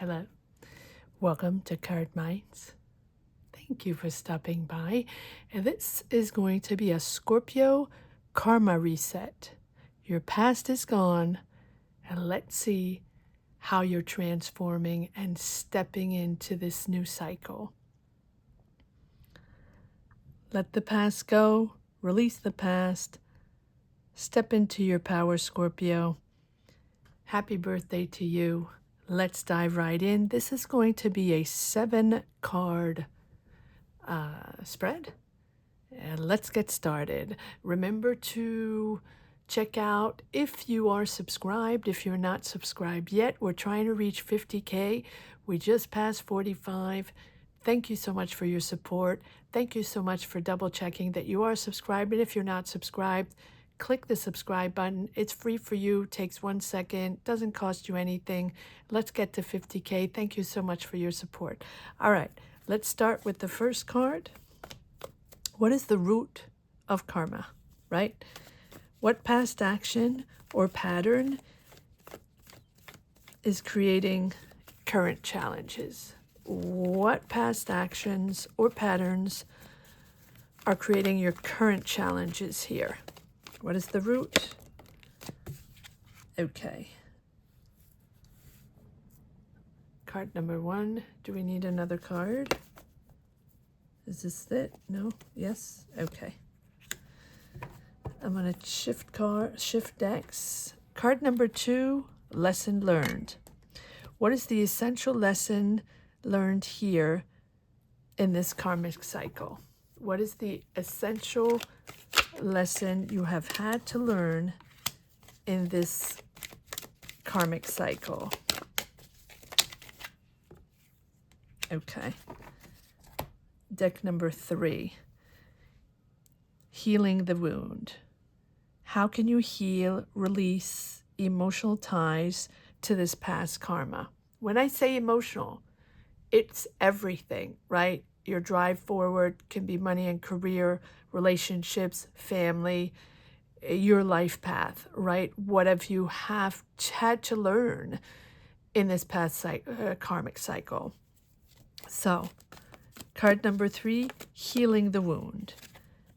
Hello, welcome to Cardminds. Thank you for stopping by. And this is going to be a Scorpio Karma Reset. Your past is gone, and let's see how you're transforming and stepping into this new cycle. Let the past go, release the past, step into your power, Scorpio. Happy birthday to you. Let's dive right in. This is going to be a 7-card spread. And let's get started. Remember to check out if you are subscribed. If you're not subscribed yet, we're trying to reach 50K. We just passed 45. Thank you so much for your support. Thank you so much for double checking that you are subscribed. And if you're not subscribed, click the subscribe button. It's free for you, takes 1 second, doesn't cost you anything. Let's get to 50K. Thank you so much for your support. All right, let's start with the first card. What is the root of karma, right? What past action or pattern is creating current challenges? What past actions or patterns are creating your current challenges here? What is the root? Okay. Card number 1. Do we need another card? Is this it? No? Yes? Okay. I'm going to shift decks. Card number 2, lesson learned. What is the essential lesson learned here in this karmic cycle? What is the essential lesson you have had to learn in this karmic cycle? Okay. Deck number 3. Healing the wound. How can you heal, release emotional ties to this past karma? When I say emotional, it's everything, right? Your drive forward can be money and career, relationships, family, your life path, right? What have you had to learn in this past karmic cycle? So, card number 3, healing the wound.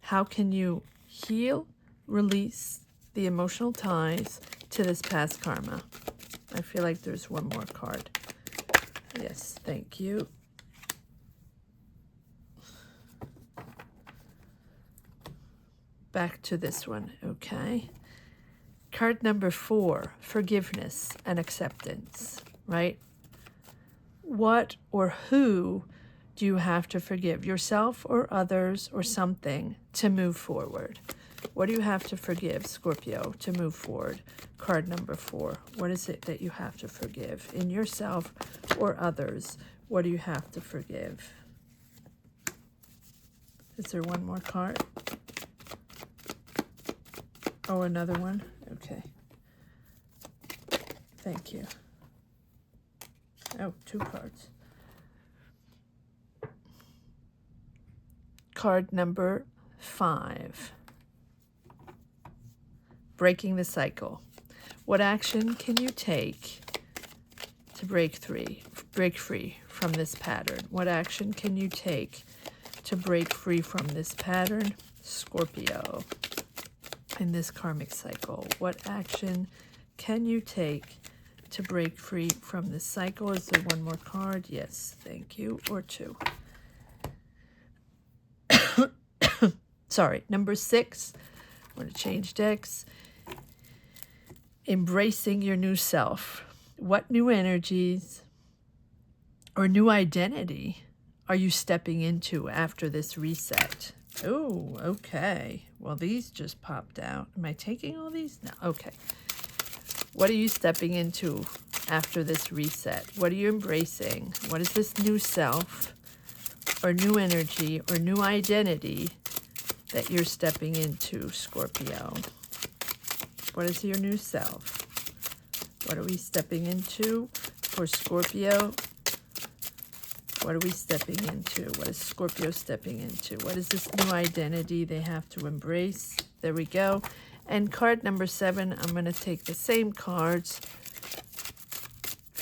How can you heal, release the emotional ties to this past karma? I feel like there's one more card. Yes, thank you. Back to this one, okay. Card number 4, forgiveness and acceptance, right? What or who do you have to forgive? Yourself or others or something to move forward? What do you have to forgive, Scorpio, to move forward? Card number 4. What is it that you have to forgive in yourself or others? What do you have to forgive? Is there one more card? Oh, another one? Okay. Thank you. Oh, 2 cards. Card number 5. Breaking the cycle. What action can you take to break free from this pattern? What action can you take to break free from this pattern, Scorpio, in this karmic cycle? What action can you take to break free from this cycle? Is there one more card? Yes, thank you. Or 2. Sorry, number 6. I'm going to change decks. Embracing your new self. What new energies or new identity are you stepping into after this reset? Oh, okay. Well, these just popped out. Am I taking all these? No. Okay. What are you stepping into after this reset? What are you embracing? What is this new self or new energy or new identity that you're stepping into, Scorpio? What is your new self? What are we stepping into for Scorpio? What are we stepping into? What is Scorpio stepping into? What is this new identity they have to embrace? There we go. And card number 7, I'm going to take the same cards.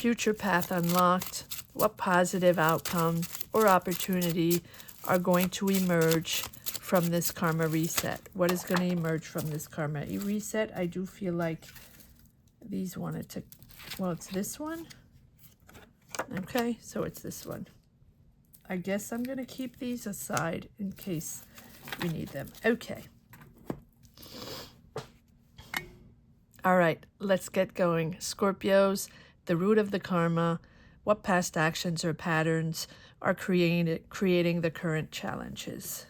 future path unlocked? What positive outcome or opportunity are going to emerge from this karma reset? What is going to emerge from this karma reset? I do feel like these wanted to, well, it's this one. Okay, so it's this one. I guess I'm going to keep these aside in case we need them. Okay. All right, let's get going. Scorpios, the root of the karma. What past actions or patterns are creating the current challenges?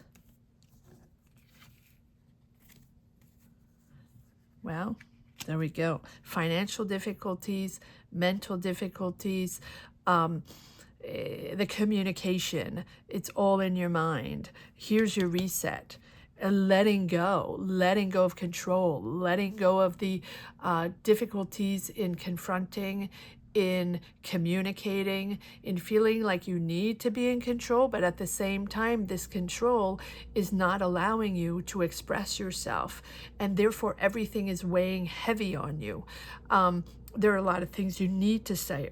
Well, there we go. Financial difficulties, mental difficulties, the communication. It's all in your mind. Here's your reset. Letting go of control, letting go of the difficulties in confronting, in communicating, in feeling like you need to be in control, but at the same time, this control is not allowing you to express yourself, and therefore everything is weighing heavy on you. There are a lot of things you need to say,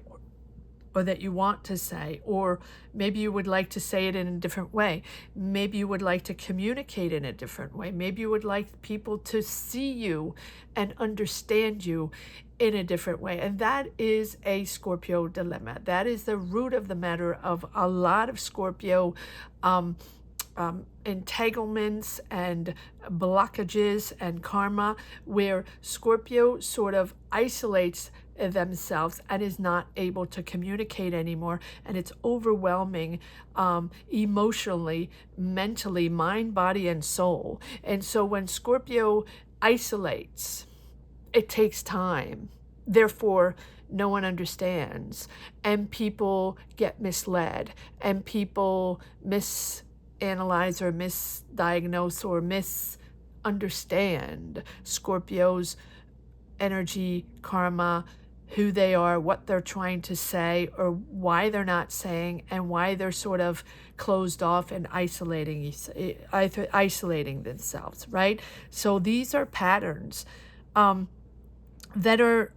or that you want to say, or maybe you would like to say it in a different way. Maybe you would like to communicate in a different way. Maybe you would like people to see you and understand you in a different way. And that is a Scorpio dilemma. That is the root of the matter of a lot of Scorpio entanglements and blockages and karma, where Scorpio sort of isolates themselves and is not able to communicate anymore, and it's overwhelming emotionally, mentally, mind, body, and soul. And so when Scorpio isolates, it takes time. Therefore, no one understands, and people get misled, and people misanalyze or misdiagnose or misunderstand Scorpio's energy, karma, who they are, what they're trying to say, or why they're not saying, and why they're sort of closed off and isolating themselves, right? So these are patterns that are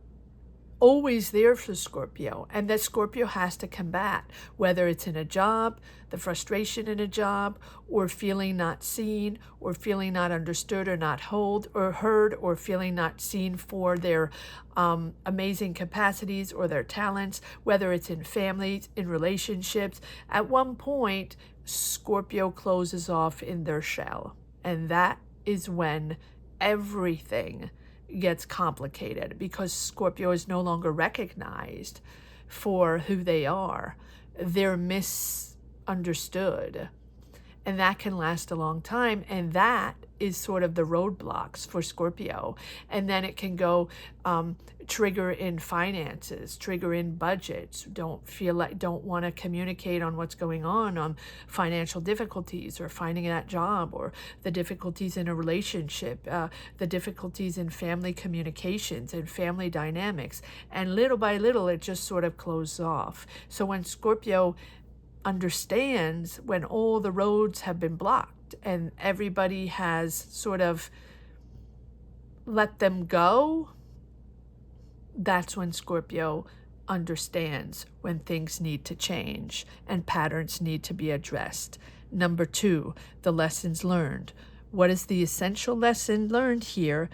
always there for Scorpio, and that Scorpio has to combat, whether it's in a job, the frustration in a job, or feeling not seen, or feeling not understood, or not heard, or feeling not seen for their amazing capacities or their talents, whether it's in families, in relationships. At one point, Scorpio closes off in their shell, and that is when everything gets complicated, because Scorpio is no longer recognized for who they are. They're misunderstood, and that can last a long time, and that is sort of the roadblocks for Scorpio. And then it can go trigger in finances, trigger in budgets, don't want to communicate on what's going on financial difficulties, or finding that job, or the difficulties in a relationship, the difficulties in family communications and family dynamics. And little by little, it just sort of closes off. So when Scorpio understands, when all the roads have been blocked and everybody has sort of let them go, that's when Scorpio understands when things need to change and patterns need to be addressed. Number 2, the lessons learned. What is the essential lesson learned here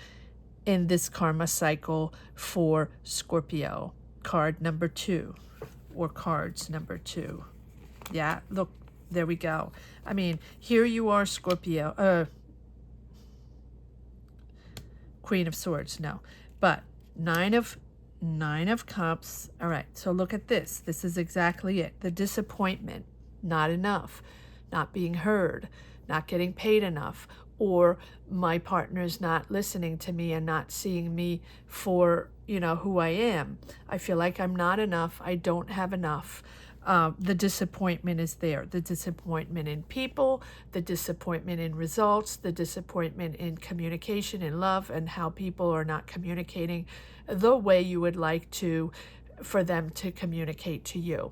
in this karma cycle for Scorpio? Card number 2, or cards number 2. Yeah, look, there we go. I mean, here you are, Scorpio, Queen of Swords, no, but Nine of Cups. All right, so look at this. This is exactly it. The disappointment, not enough, not being heard, not getting paid enough, or my partner's not listening to me and not seeing me for, who I am. I feel like I'm not enough. I don't have enough. The disappointment is there. The disappointment in people, the disappointment in results, the disappointment in communication and love, and how people are not communicating the way you would like for them to communicate to you.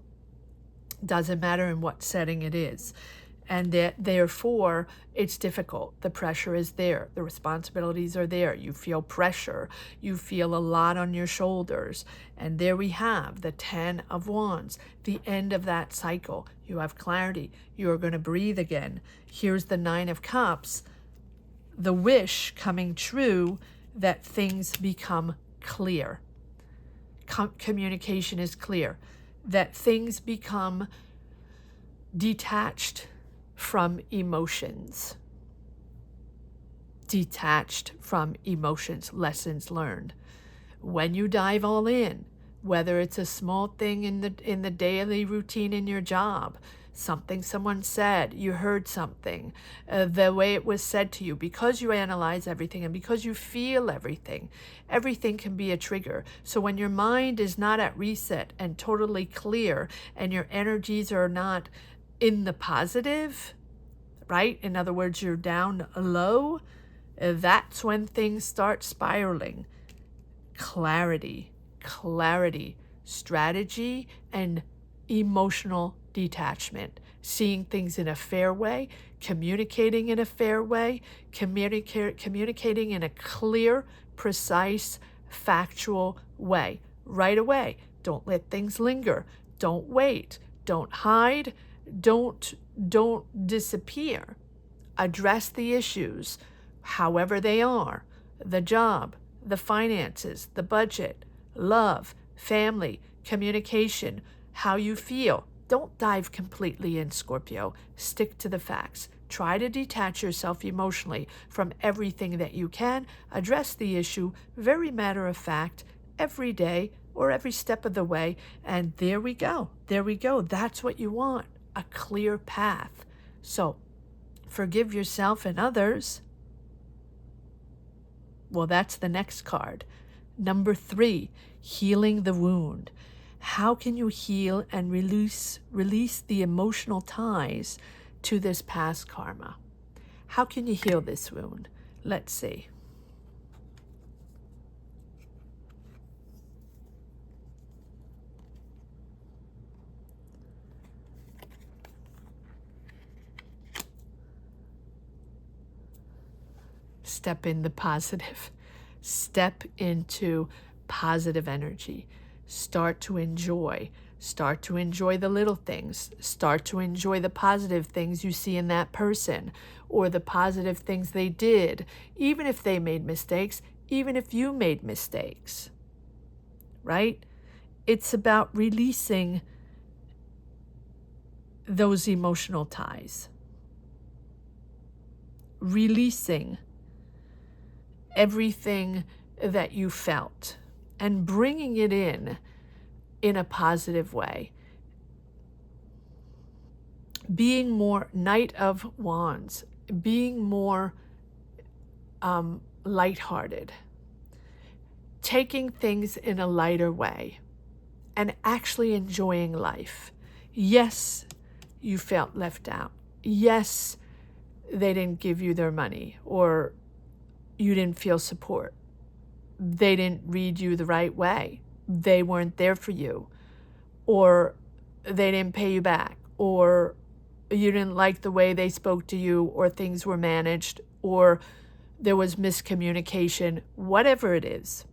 Doesn't matter in what setting it is. And that therefore it's difficult. The pressure is there. The responsibilities are there. You feel pressure. You feel a lot on your shoulders. And there we have the 10 of Wands, the end of that cycle. You have clarity. You are going to breathe again. Here's the 9 of Cups, the wish coming true that things become clear. Communication is clear. That things become detached from emotions. Detached from emotions, lessons learned. When you dive all in, whether it's a small thing in the daily routine in your job, something someone said, you heard something, the way it was said to you, because you analyze everything and because you feel everything, everything can be a trigger. So when your mind is not at reset and totally clear and your energies are not in the positive, right? In other words, you're down low, that's when things start spiraling. Clarity, strategy, and emotional detachment. Seeing things in a fair way, communicating in a fair way, communicating in a clear, precise, factual way. Right away. Don't let things linger. Don't wait. Don't hide. Don't disappear. Address the issues, however they are. The job, the finances, the budget, love, family, communication, how you feel. Don't dive completely in, Scorpio. Stick to the facts. Try to detach yourself emotionally from everything that you can. Address the issue, very matter of fact, every day or every step of the way. And there we go. There we go. That's what you want. A clear path. So forgive yourself and others. Well, that's the next card. Number 3, healing the wound. How can you heal and release the emotional ties to this past karma? How can you heal this wound? Let's see. Step in the positive. Step into positive energy. Start to enjoy. Start to enjoy the little things. Start to enjoy the positive things you see in that person or the positive things they did, even if they made mistakes, even if you made mistakes, right? It's about releasing those emotional ties. Releasing everything that you felt and bringing it in a positive way. Being more Knight of Wands, being more lighthearted, taking things in a lighter way and actually enjoying life. Yes, you felt left out. Yes, they didn't give you their money or you didn't feel support. They didn't read you the right way. They weren't there for you. Or they didn't pay you back. Or you didn't like the way they spoke to you, or things were managed, or there was miscommunication. Whatever it is,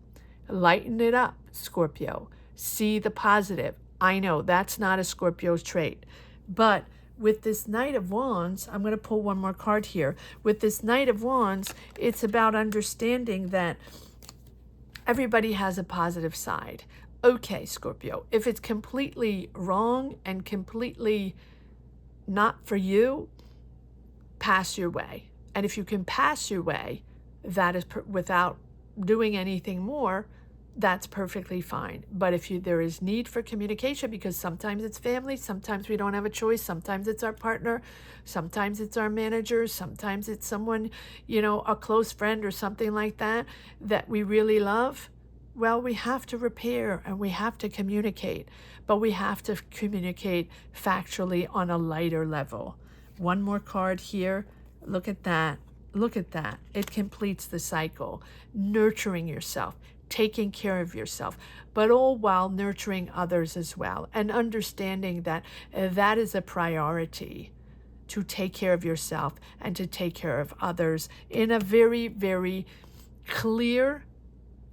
lighten it up, Scorpio. See the positive. I know that's not a Scorpio's trait, but with this Knight of Wands, I'm going to pull one more card here. With this Knight of Wands, it's about understanding that everybody has a positive side. Okay, Scorpio, if it's completely wrong and completely not for you, pass your way. And if you can pass your way, that is without doing anything more, that's perfectly fine. But if there is need for communication, because sometimes it's family, sometimes we don't have a choice, sometimes it's our partner, sometimes it's our manager, sometimes it's someone, a close friend or something like that we really love, well, we have to repair and we have to communicate, but we have to communicate factually on a lighter level. One more card here. Look at that. Look at that. It completes the cycle. Nurturing yourself, taking care of yourself, but all while nurturing others as well, and understanding that that is a priority. to take care of yourself and to take care of others in a very, very clear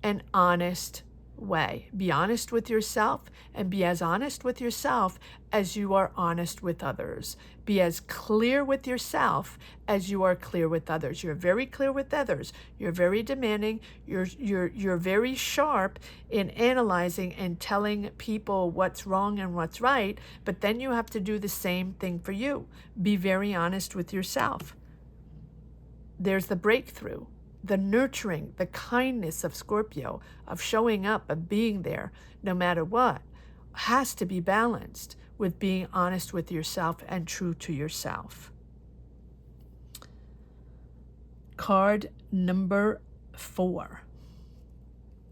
and honest way. Be honest with yourself and be as honest with yourself as you are honest with others. Be as clear with yourself as you are clear with others. You're very clear with others. You're very demanding. You're very sharp in analyzing and telling people what's wrong and what's right, but then you have to do the same thing for you. Be very honest with yourself. There's the breakthrough. The nurturing, the kindness of Scorpio, of showing up, of being there, no matter what, has to be balanced with being honest with yourself and true to yourself. Card number 4,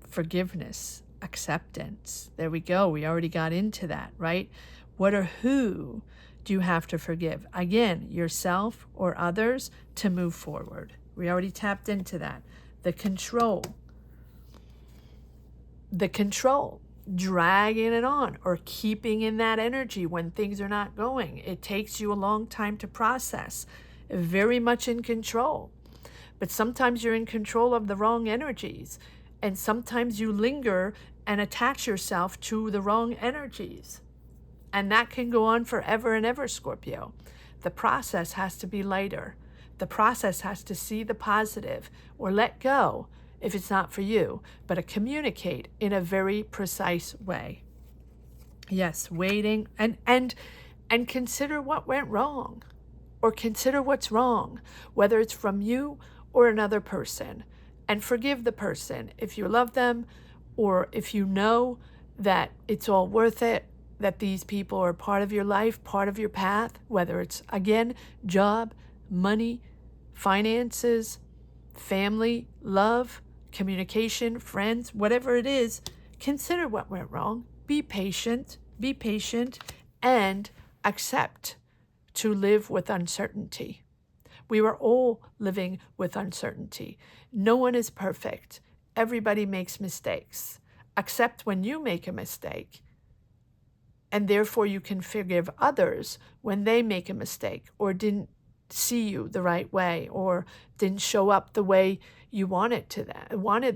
forgiveness, acceptance. There we go. We already got into that, right? What or who do you have to forgive? Again, yourself or others to move forward. We already tapped into that. The control, dragging it on or keeping in that energy when things are not going. It takes you a long time to process, very much in control. But sometimes you're in control of the wrong energies, and sometimes you linger and attach yourself to the wrong energies. And that can go on forever and ever, Scorpio. The process has to be lighter. The process has to see the positive or let go if it's not for you, but to communicate in a very precise way. Yes, waiting and consider what went wrong, or consider what's wrong, whether it's from you or another person, and forgive the person if you love them, or if you know that it's all worth it, that these people are part of your life, part of your path, whether it's, again, job, money, finances, family, love, communication, friends, whatever it is. Consider what went wrong. Be patient, and accept to live with uncertainty. We were all living with uncertainty. No one is perfect. Everybody makes mistakes. Accept when you make a mistake, and therefore you can forgive others when they make a mistake or didn't see you the right way, or didn't show up the way you wanted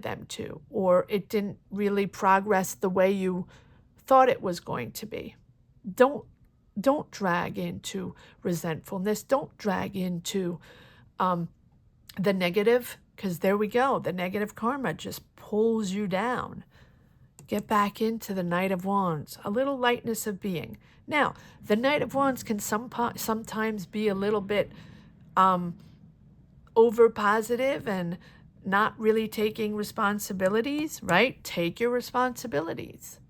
them to, or it didn't really progress the way you thought it was going to be. Don't drag into resentfulness. Don't drag into the negative, because there we go. The negative karma just pulls you down. Get back into the Knight of Wands, a little lightness of being. Now, the Knight of Wands can sometimes be a little bit over positive and not really taking responsibilities, right? Take your responsibilities.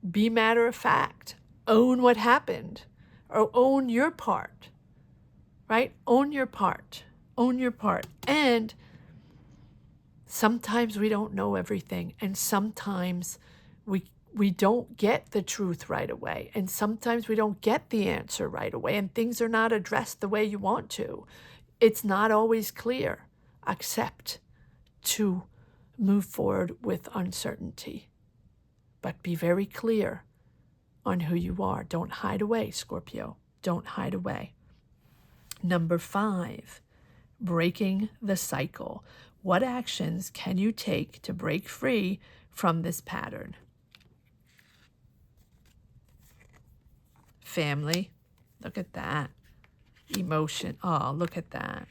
Be matter of fact. Own what happened, or own your part, right? Own your part. And sometimes we don't know everything, and sometimes we don't get the truth right away, and sometimes we don't get the answer right away, and things are not addressed the way you want to. It's not always clear. Accept to move forward with uncertainty, but be very clear on who you are. Don't hide away, Scorpio. Don't hide away. Number 5, breaking the cycle. What actions can you take to break free from this pattern? Family, look at that. Emotion, oh, look at that.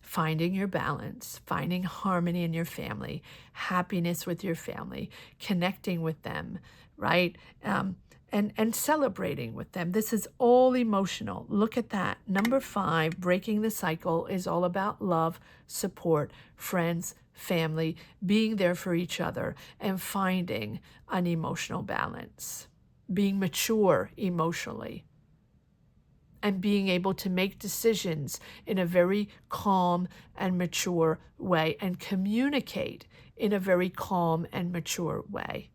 Finding your balance, finding harmony in your family, happiness with your family, connecting with them, right? And celebrating with them. This is all emotional. Look at that. Number 5, breaking the cycle, is all about love, support, friends, family, being there for each other, and finding an emotional balance, being mature emotionally, and being able to make decisions in a very calm and mature way, and communicate in a very calm and mature way.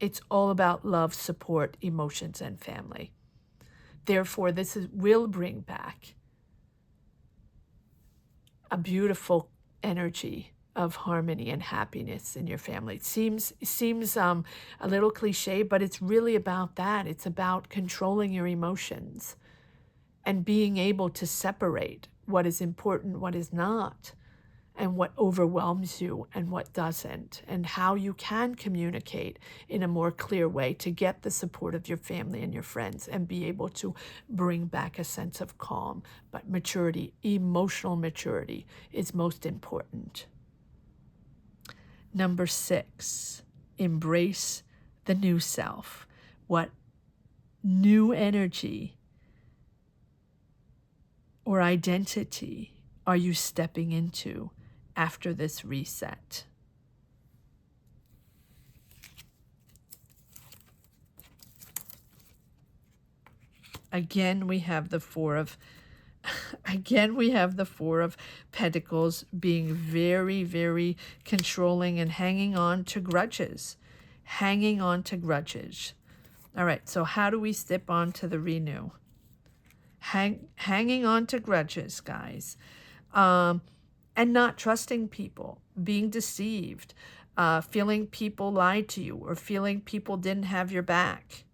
It's all about love, support, emotions, and family. Therefore, will bring back a beautiful energy of harmony and happiness in your family. It seems a little cliche, but it's really about that. It's about controlling your emotions, and being able to separate what is important, what is not, and what overwhelms you and what doesn't, and how you can communicate in a more clear way to get the support of your family and your friends and be able to bring back a sense of calm. But maturity, emotional maturity, is most important. Number 6, embrace the new self. What new energy or identity are you stepping into after this reset? Again, we have the Four of Pentacles, being very, very controlling and hanging on to grudges. Hanging on to grudges. All right, so how do we step on to the renew? Hanging on to grudges, guys. And not trusting people, being deceived, feeling people lied to you, or feeling people didn't have your back.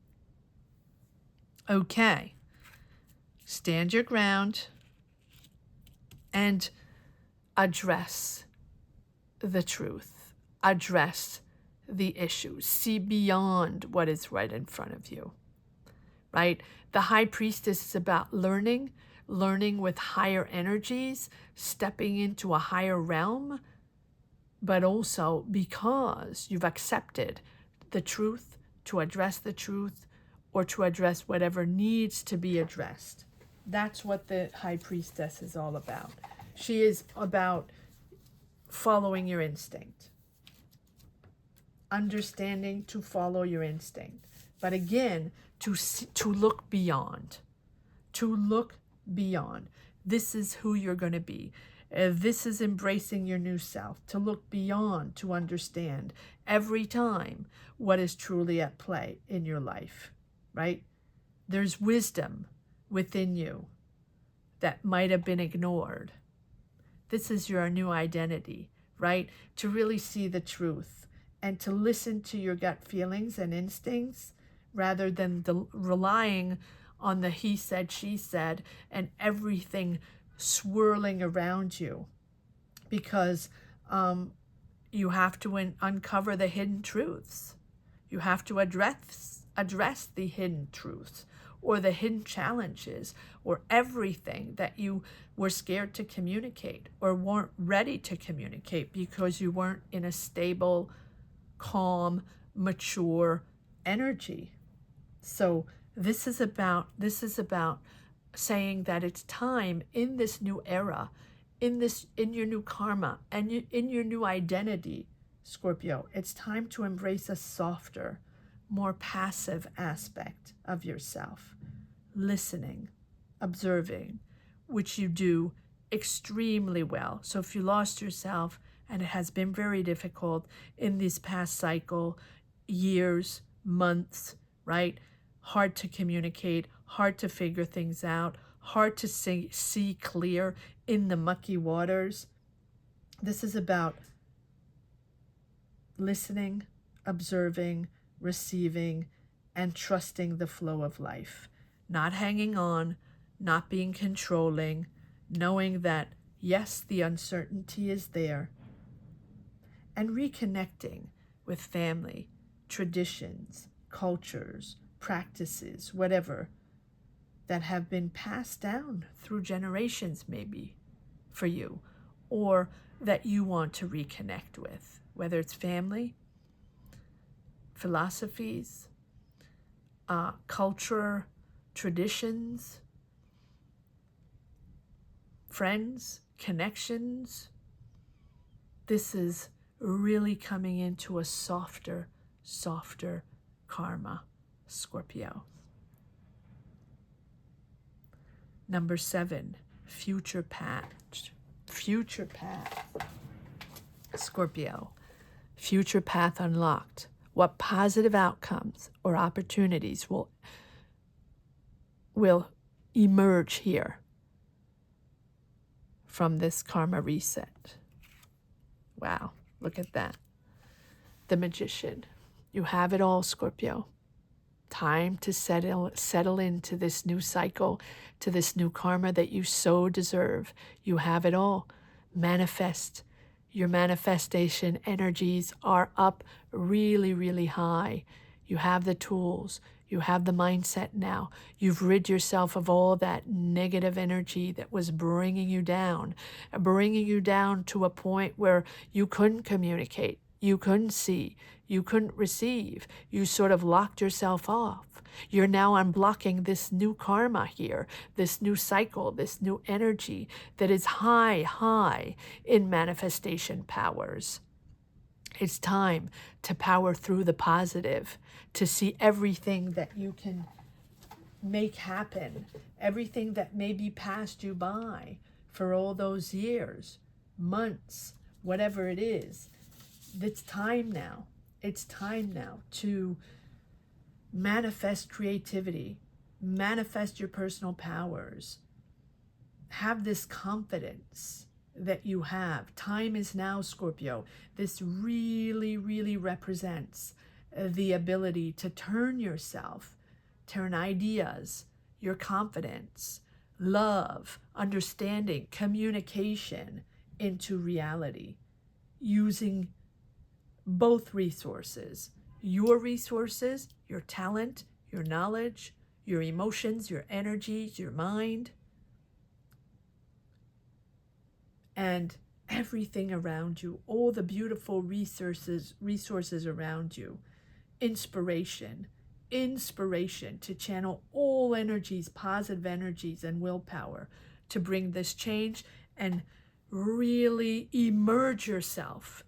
Okay. Stand your ground and address the truth. Address the issues. See beyond what is right in front of you, right? The High Priestess is about learning with higher energies, stepping into a higher realm, but also because you've accepted the truth, to address the truth, or to address whatever needs to be addressed. That's what the High Priestess is all about. She is about following your instinct. Understanding to follow your instinct. But again, to look beyond. To look beyond. This is who you're going to be. This is embracing your new self. To look beyond, to understand every time what is truly at play in your life, right? There's wisdom within you that might have been ignored. This is your new identity, right? To really see the truth and to listen to your gut feelings and instincts rather than relying on the he said, she said, and everything swirling around you. Because you have to uncover the hidden truths. You have to address the hidden truths, or the hidden challenges, or everything that you were scared to communicate or weren't ready to communicate because you weren't in a stable, calm, mature energy. So this is about saying that it's time in this new era, in your new karma, and in your new identity, Scorpio. It's time to embrace a softer, more passive aspect of yourself. Listening, observing, which you do extremely well. So if you lost yourself, and it has been very difficult in this past cycle, years, months, right? Hard to communicate, hard to figure things out, hard to see clear in the mucky waters. This is about listening, observing, receiving, and trusting the flow of life. Not hanging on, not being controlling, knowing that, yes, the uncertainty is there, and reconnecting with family, traditions, cultures, practices, whatever, that have been passed down through generations maybe for you, or that you want to reconnect with, whether it's family, philosophies, culture, traditions, friends, connections. This is really coming into a softer karma, Scorpio. Number 7, future path, Scorpio. Future path unlocked. What positive outcomes or opportunities will emerge here from this karma reset? Wow, look at that. The Magician. You have it all, Scorpio. Time to settle into this new cycle, to this new karma that you so deserve. You have it all. Manifest. Your manifestation energies are up really, really high. You have the tools. You have the mindset now. You've rid yourself of all that negative energy that was bringing you down to a point where you couldn't communicate, you couldn't see, you couldn't receive. You sort of locked yourself off. You're now unblocking this new karma here, this new cycle, this new energy that is high in manifestation powers. It's time to power through the positive, to see everything that you can make happen, everything that maybe passed you by for all those years, months, whatever it is. It's time now. It's time now to manifest creativity, manifest your personal powers, have this confidence that you have. Time is now, Scorpio. This really, really represents the ability to turn yourself, turn ideas, your confidence, love, understanding, communication into reality, using both resources, your talent, your knowledge, your emotions, your energies, your mind, and everything around you, all the beautiful resources around you, inspiration to channel all energies, positive energies and willpower to bring this change and really immerse yourself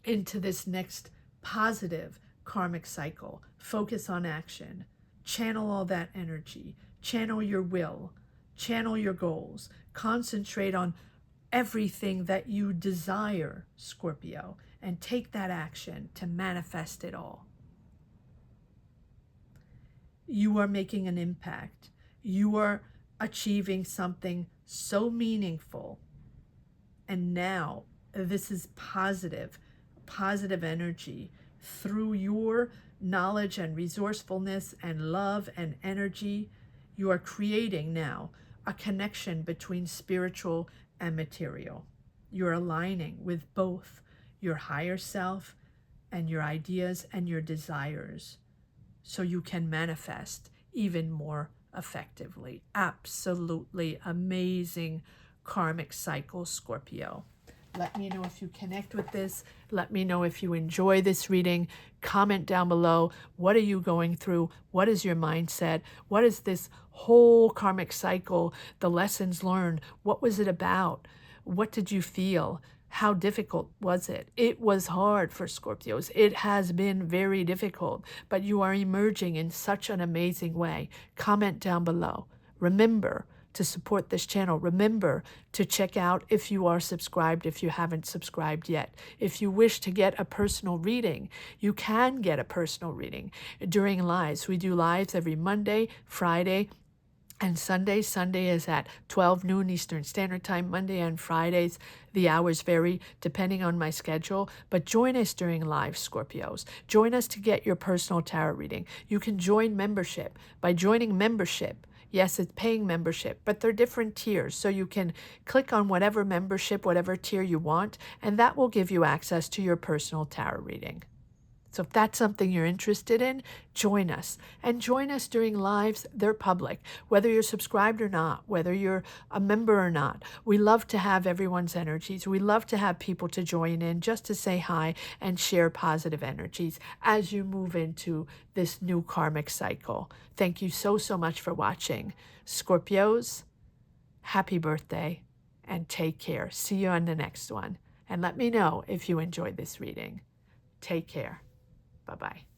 into this next positive karmic cycle. Focus on action, channel all that energy, channel your will, channel your goals, concentrate on everything that you desire, Scorpio, and take that action to manifest it all. You are making an impact. You are achieving something so meaningful. And now this is positive energy. Through your knowledge and resourcefulness and love and energy, you are creating now a connection between spiritual and material. You're aligning with both your higher self and your ideas and your desires so you can manifest even more effectively. Absolutely amazing karmic cycle, Scorpio. Let me know if you connect with this. Let me know if you enjoy this reading. Comment down below. What are you going through? What is your mindset? What is this whole karmic cycle? The lessons learned. What was it about? What did you feel? How difficult was it? It was hard for Scorpios. It has been very difficult, but you are emerging in such an amazing way. Comment down below. Remember to support this channel. Remember to check out if you are subscribed, if you haven't subscribed yet. If you wish to get a personal reading, you can get a personal reading during lives. We do lives every Monday, Friday, and Sunday. Sunday is at 12 noon Eastern Standard Time. Monday and Fridays, the hours vary depending on my schedule. But join us during live, Scorpios. Join us to get your personal tarot reading. You can join membership. By joining membership, yes, it's paying membership, but they're different tiers. So you can click on whatever membership, whatever tier you want, and that will give you access to your personal tarot reading. So if that's something you're interested in, join us. And join us during lives. They're public, whether you're subscribed or not, whether you're a member or not. We love to have everyone's energies. We love to have people to join in just to say hi and share positive energies as you move into this new karmic cycle. Thank you so much for watching. Scorpios, happy birthday and take care. See you on the next one. And let me know if you enjoyed this reading. Take care. Bye-bye.